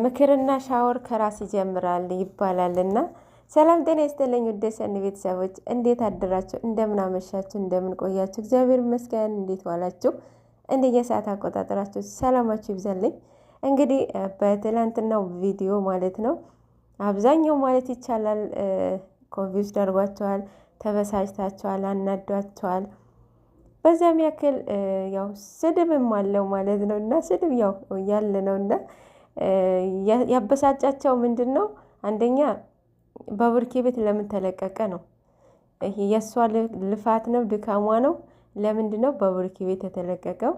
ምክርና ሻወር ከራስ ይጀምራል ይባላልና። ሰላም ጤና ይስጥልኝ ውድ የሰኒ ቤተሰቦች፣ እንዴት አደራችሁ? እንደምን አመሻችሁ? እንደምን ቆያችሁ? እግዚአብሔር ይመስገን። እንዴት ዋላችሁ? እንደየሰዓት አቆጣጠራችሁ ሰላማችሁ ይብዛልኝ። እንግዲህ በትላንትናው ቪዲዮ ማለት ነው አብዛኛው ማለት ይቻላል ኮንፊውዝ አድርጓቸዋል፣ ተበሳጭታቸዋል፣ አናዷቸዋል። በዛም ያክል ያው ስድብም አለው ማለት ነው እና ስድብ ያው ያለ ነውና ያበሳጫቸው ምንድነው? አንደኛ በብሩኬ ቤት ለምን ተለቀቀ ነው። ይሄ የሷ ልፋት ነው፣ ድካሟ ነው። ለምንድነው በብሩኬ ቤት የተለቀቀው?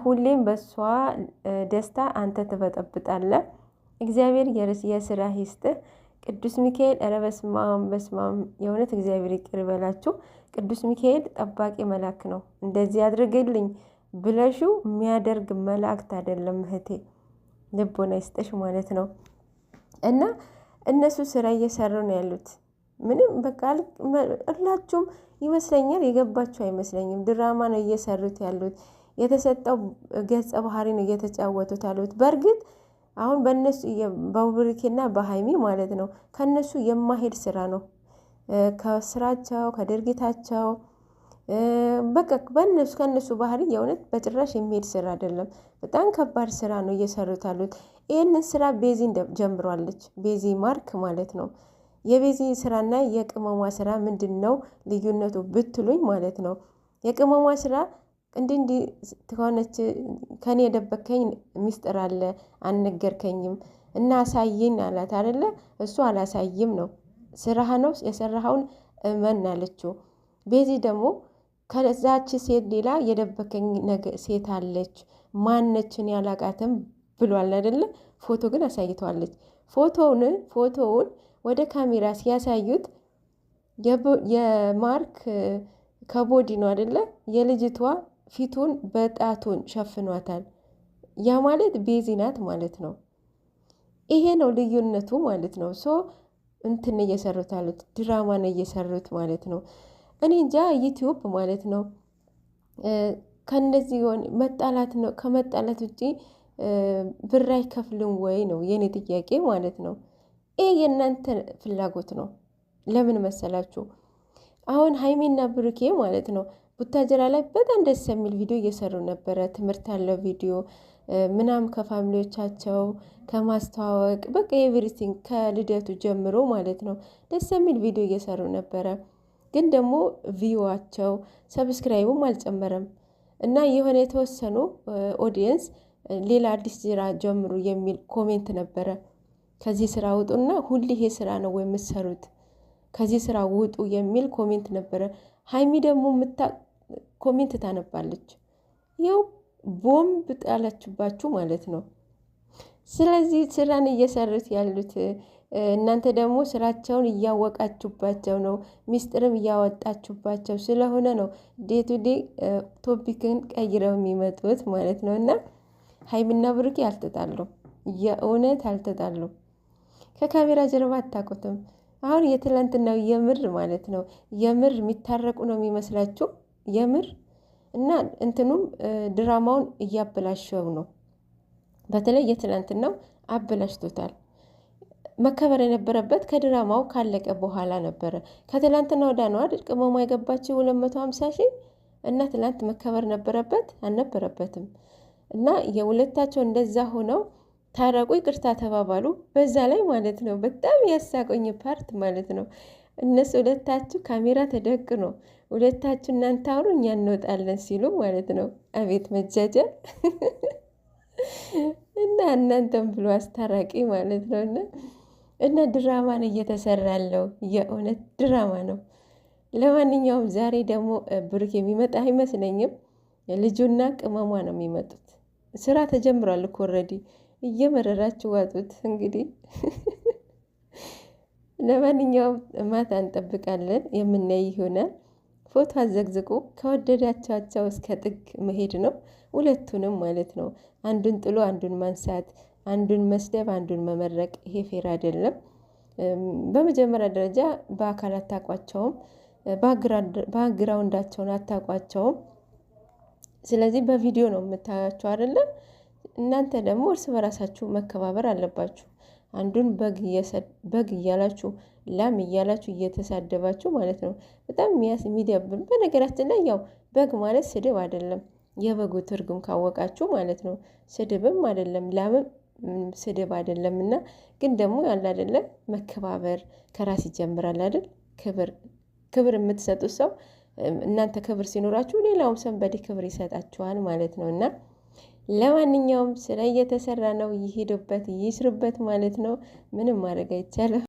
ሁሌም በሷ ደስታ አንተ ትበጠብጣለህ። እግዚአብሔር የስራ ይስጥህ። ቅዱስ ሚካኤል ኧረ በስማም የእውነት እግዚአብሔር ይቅር ይበላችሁ። ቅዱስ ሚካኤል ጠባቂ መልአክ ነው። እንደዚህ አድርግልኝ ብለሹ የሚያደርግ መላእክት አይደለም እህቴ፣ ልቦና ይስጥሽ ማለት ነው። እና እነሱ ስራ እየሰሩ ነው ያሉት። ምንም በቃ ሁላችሁም ይመስለኛል የገባችሁ አይመስለኝም። ድራማ ነው እየሰሩት ያሉት። የተሰጠው ገጸ ባህሪ ነው እየተጫወቱት ያሉት። በእርግጥ አሁን በእነሱ በብሩኬና በሀይሚ ማለት ነው ከነሱ የማሄድ ስራ ነው። ከስራቸው ከድርጊታቸው በቃ ከነሱ ባህሪ የእውነት በጭራሽ የሚሄድ ስራ አይደለም። በጣም ከባድ ስራ ነው እየሰሩት ያሉት። ይህንን ስራ ቤዚ ጀምሯለች። ቤዚ ማርክ ማለት ነው። የቤዚ ስራና የቅመሟ ስራ ምንድን ነው ልዩነቱ ብትሉኝ ማለት ነው። የቅመሟ ስራ እንዲህ ከሆነች ከኔ የደበከኝ ሚስጥር አለ አልነገርከኝም እና አሳይን አላት አይደለ? እሱ አላሳይም ነው። ስራህ ነው የሰራኸውን እመን አለችው። ቤዚ ደግሞ ከዛች ሴት ሌላ የደበከኝ ሴት አለች፣ ማነችን ያላቃተም ብሏል አይደለ? ፎቶ ግን አሳይተዋለች። ፎቶውን ወደ ካሜራ ሲያሳዩት የማርክ ከቦዲ ነው አይደለ? የልጅቷ ፊቱን በጣቱን ሸፍኗታል። ያ ማለት ቤዚ ናት ማለት ነው። ይሄ ነው ልዩነቱ ማለት ነው። እንትን እየሰሩት አሉት፣ ድራማ ነው እየሰሩት ማለት ነው። እኔ እንጃ ዩቲዩብ ማለት ነው ከነዚህ መጣላት ነው። ከመጣላት ውጪ ብር አይከፍልም ወይ ነው የኔ ጥያቄ ማለት ነው። ይሄ የእናንተ ፍላጎት ነው። ለምን መሰላችሁ? አሁን ሀይሚና ብሩኬ ማለት ነው ቡታጀራ ላይ በጣም ደስ የሚል ቪዲዮ እየሰሩ ነበረ። ትምህርት ያለው ቪዲዮ ምናምን ከፋሚሊዎቻቸው ከማስተዋወቅ በቃ ኤቭሪቲንግ ከልደቱ ጀምሮ ማለት ነው ደስ የሚል ቪዲዮ እየሰሩ ነበረ። ግን ደግሞ ቪዋቸው ሰብስክራይቡም አልጨመረም እና የሆነ የተወሰኑ ኦዲየንስ ሌላ አዲስ ስራ ጀምሩ የሚል ኮሜንት ነበረ። ከዚህ ስራ ውጡና ሁሌ ይሄ ስራ ነው ወይ የምትሰሩት? ከዚህ ስራ ውጡ የሚል ኮሜንት ነበረ። ሀይሚ ደግሞ ኮሜንት ታነባለች። ያው ቦምብ ጣላችባችሁ ማለት ነው። ስለዚህ ስራን እየሰሩት ያሉት እናንተ ደግሞ ስራቸውን እያወቃችሁባቸው ነው፣ ሚስጥርም እያወጣችሁባቸው ስለሆነ ነው ዴይ ቱ ዴይ ቶፒክን ቀይረው የሚመጡት ማለት ነው። እና ሀይሚና ብሩኬ አልተጣሉም፣ የእውነት አልተጣሉም። ከካሜራ ጀርባ አታውቁትም። አሁን የትላንትናው የምር ማለት ነው የምር የሚታረቁ ነው የሚመስላችሁ የምር እና እንትኑም ድራማውን እያበላሸው ነው። በተለይ የትላንትናው አበላሽቶታል። መከበር የነበረበት ከድራማው ካለቀ በኋላ ነበረ። ከትላንትና ወዳ ነው አይደል ቅመሟ የገባችው 250 ሺህ እና ትላንት መከበር ነበረበት አልነበረበትም? እና የሁለታቸው እንደዛ ሆነው ታረቁ፣ ይቅርታ ተባባሉ። በዛ ላይ ማለት ነው በጣም ያሳቆኝ ፓርት ማለት ነው እነሱ ሁለታችሁ ካሜራ ተደቅኖ ሁለታችሁ እናንተ አውሩ እኛ እንወጣለን ሲሉ ማለት ነው። አቤት መጃጃል እና እናንተም ብሎ አስታራቂ ማለት ነው። እና ድራማ ነው እየተሰራ ያለው፣ የእውነት ድራማ ነው። ለማንኛውም ዛሬ ደግሞ ብሩክ የሚመጣ አይመስለኝም። ልጁና ቅመሟ ነው የሚመጡት። ስራ ተጀምሯል እኮ ኦልሬዲ። እየመረራችሁ ዋጡት እንግዲህ። ለማንኛውም ማታ እንጠብቃለን፣ የምናይ ይሆናል። ፎቶ አዘግዝቁ። ከወደዳቻቸው እስከ ጥግ መሄድ ነው፣ ሁለቱንም ማለት ነው። አንዱን ጥሎ አንዱን ማንሳት፣ አንዱን መስደብ አንዱን መመረቅ፣ ይሄ ፌር አይደለም። በመጀመሪያ ደረጃ በአካል አታውቋቸውም፣ ባክግራውንዳቸውን አታውቋቸውም። ስለዚህ በቪዲዮ ነው የምታያቸው አይደለም። እናንተ ደግሞ እርስ በራሳችሁ መከባበር አለባችሁ። አንዱን በግ እያላችሁ ላም እያላችሁ እየተሳደባችሁ ማለት ነው። በጣም የሚደብር። በነገራችን ላይ ያው በግ ማለት ስድብ አይደለም፣ የበጉ ትርጉም ካወቃችሁ ማለት ነው። ስድብም አይደለም፣ ላምም ስድብ አይደለም። እና ግን ደግሞ ያለ አይደለም መከባበር ከራስ ይጀምራል አይደል? ክብር የምትሰጡት ሰው እናንተ ክብር ሲኖራችሁ ሌላውም ሰንበዴ ክብር ይሰጣችኋል ማለት ነው። እና ለማንኛውም ስራ እየተሰራ ነው፣ ይሄዱበት ይስሩበት ማለት ነው። ምንም ማድረግ አይቻልም።